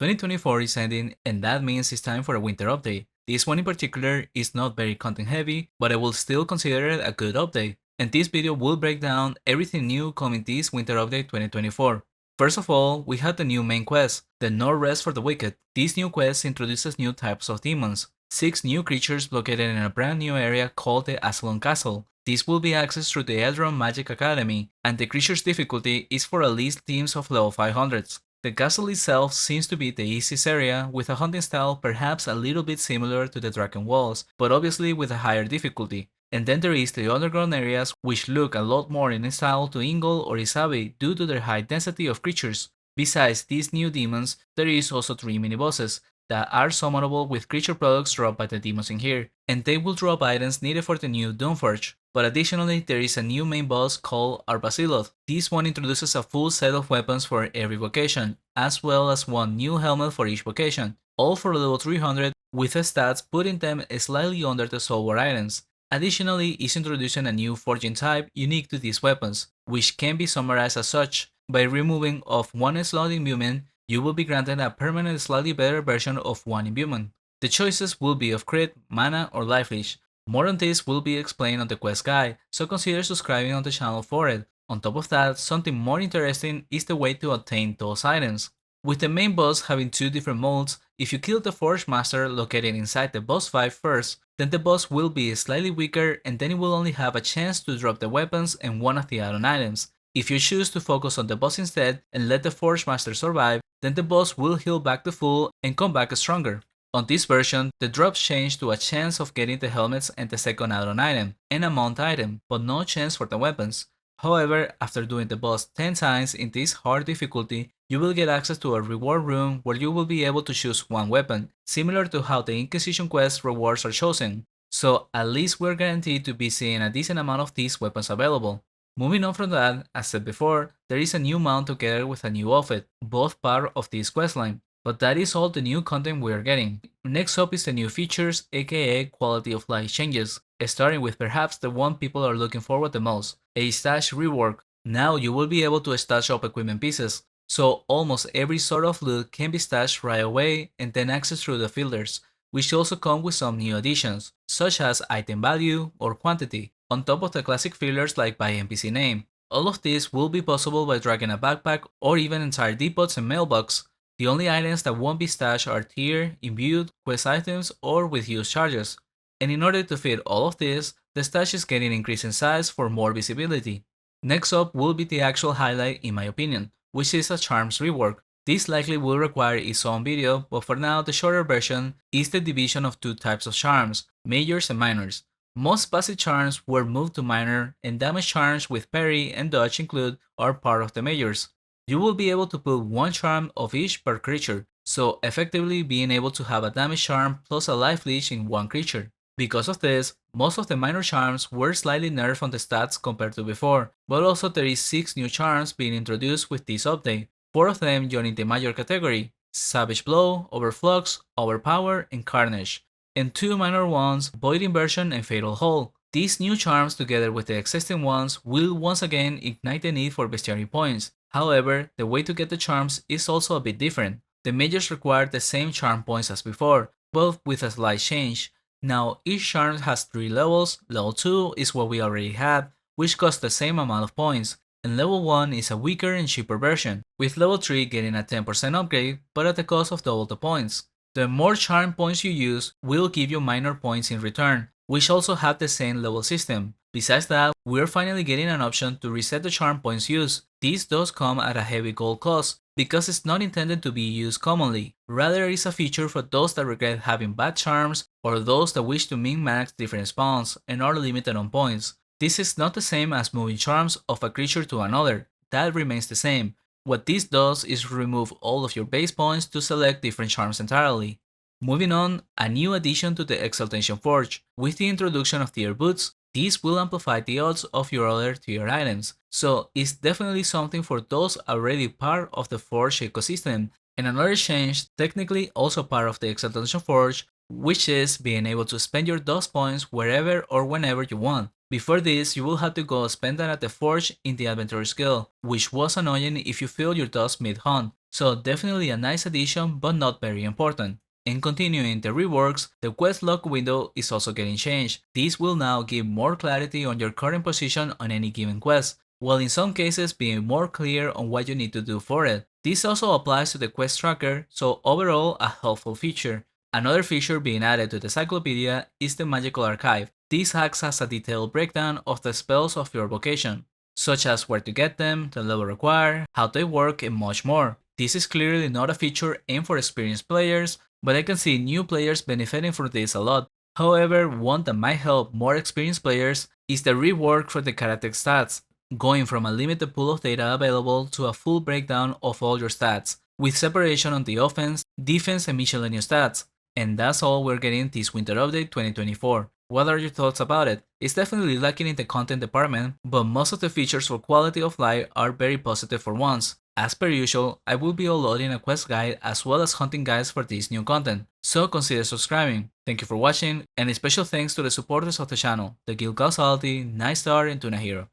2024 is ending, and that means it's time for a winter update. This one in particular is not very content heavy, but I will still consider it a good update. And this video will break down everything new coming this winter update 2024. First of all, we have the new main quest, the No Rest for the Wicked. This new quest introduces new types of demons, 6 new creatures located in a brand new area called the Asylum Castle. This will be accessed through the Eldron Magic Academy, and the creature's difficulty is for at least teams of level 500s. The castle itself seems to be the easiest area, with a hunting style perhaps a little bit similar to the Dragon Walls, but obviously with a higher difficulty. And then there is the underground areas, which look a lot more in style to Ingle or Isabi due to their high density of creatures. Besides these new demons, there is also 3 mini-bosses that are summonable with creature products dropped by the demons in here, and they will drop items needed for the new Doomforge. But additionally, there is a new main boss called Arbasiloth. This one introduces a full set of weapons for every vocation, as well as one new helmet for each vocation, all for level 300 with stats putting them slightly under the Soulwar items. Additionally, is introducing a new forging type unique to these weapons, which can be summarized as such. By removing of one slot imbuement, you will be granted a permanent slightly better version of one imbuement. The choices will be of crit, mana, or life leech. More on this will be explained on the quest guide, so consider subscribing on the channel for it. On top of that, something more interesting is the way to obtain those items. With the main boss having 2 different modes, if you kill the Forge Master located inside the boss fight first, then the boss will be slightly weaker and then it will only have a chance to drop the weapons and one of the add-on items. If you choose to focus on the boss instead and let the Forge Master survive, then the boss will heal back to full and come back stronger. On this version, the drops change to a chance of getting the helmets and the second add-on item, and a mount item, but no chance for the weapons. However, after doing the boss 10 times in this hard difficulty, you will get access to a reward room where you will be able to choose one weapon, similar to how the Inquisition quest rewards are chosen. So at least we're guaranteed to be seeing a decent amount of these weapons available. Moving on from that, as said before, there is a new mount together with a new outfit, both part of this questline. But that is all the new content we are getting. Next up is the new features, aka quality of life changes, starting with perhaps the one people are looking forward the most, a stash rework. Now you will be able to stash up equipment pieces, so almost every sort of loot can be stashed right away and then accessed through the filters, which also come with some new additions, such as item value or quantity, on top of the classic filters like by NPC name. All of this will be possible by dragging a backpack or even entire depots and mailbox. The only items that won't be stashed are tier, imbued, quest items, or with use charges. And in order to fit all of this, the stash is getting increased in size for more visibility. Next up will be the actual highlight in my opinion, which is a charms rework. This likely will require its own video, but for now the shorter version is the division of 2 types of charms, majors and minors. Most passive charms were moved to minor, and damage charms with parry and dodge include are part of the majors. You will be able to put 1 charm of each per creature, so effectively being able to have a damage charm plus a life leech in one creature. Because of this, most of the minor charms were slightly nerfed on the stats compared to before, but also there is 6 new charms being introduced with this update, 4 of them joining the major category, Savage Blow, Overflux, Overpower, and Carnage, and 2 minor ones, Void Inversion and Fatal Hold. These new charms together with the existing ones will once again ignite the need for bestiary points. However, the way to get the charms is also a bit different. The majors require the same charm points as before, but with a slight change. Now each charm has 3 levels, level 2 is what we already have, which costs the same amount of points, and level 1 is a weaker and cheaper version, with level 3 getting a 10% upgrade, but at the cost of double the points. The more charm points you use will give you minor points in return, which also have the same level system. Besides that, we're finally getting an option to reset the charm points used. This does come at a heavy gold cost, because it's not intended to be used commonly. Rather, it's a feature for those that regret having bad charms, or those that wish to min-max different spawns and are limited on points. This is not the same as moving charms of a creature to another, that remains the same. What this does is remove all of your base points to select different charms entirely. Moving on, a new addition to the Exaltation Forge. With the introduction of tier boots, this will amplify the odds of your other tier items, so it's definitely something for those already part of the Forge ecosystem. And another change, technically also part of the Exaltation Forge, which is being able to spend your dust points wherever or whenever you want. Before this, you will have to go spend that at the Forge in the Adventurer's Guild, which was annoying if you filled your dust mid-hunt. So definitely a nice addition, but not very important. And continuing the reworks, the quest log window is also getting changed. This will now give more clarity on your current position on any given quest, while in some cases being more clear on what you need to do for it. This also applies to the quest tracker, so overall a helpful feature. Another feature being added to the Cyclopedia is the Magical Archive. This acts as a detailed breakdown of the spells of your vocation, such as where to get them, the level required, how they work, and much more. This is clearly not a feature aimed for experienced players, but I can see new players benefiting from this a lot. However, one that might help more experienced players is the rework for the character stats, going from a limited pool of data available to a full breakdown of all your stats, with separation on the offense, defense, and miscellaneous stats. And that's all we're getting this Winter Update 2024. What are your thoughts about it? It's definitely lacking in the content department, but most of the features for quality of life are very positive for once. As per usual, I will be uploading a quest guide as well as hunting guides for this new content, so consider subscribing. Thank you for watching, and a special thanks to the supporters of the channel, the Guild Causality, Night Star, and Tuna Hero.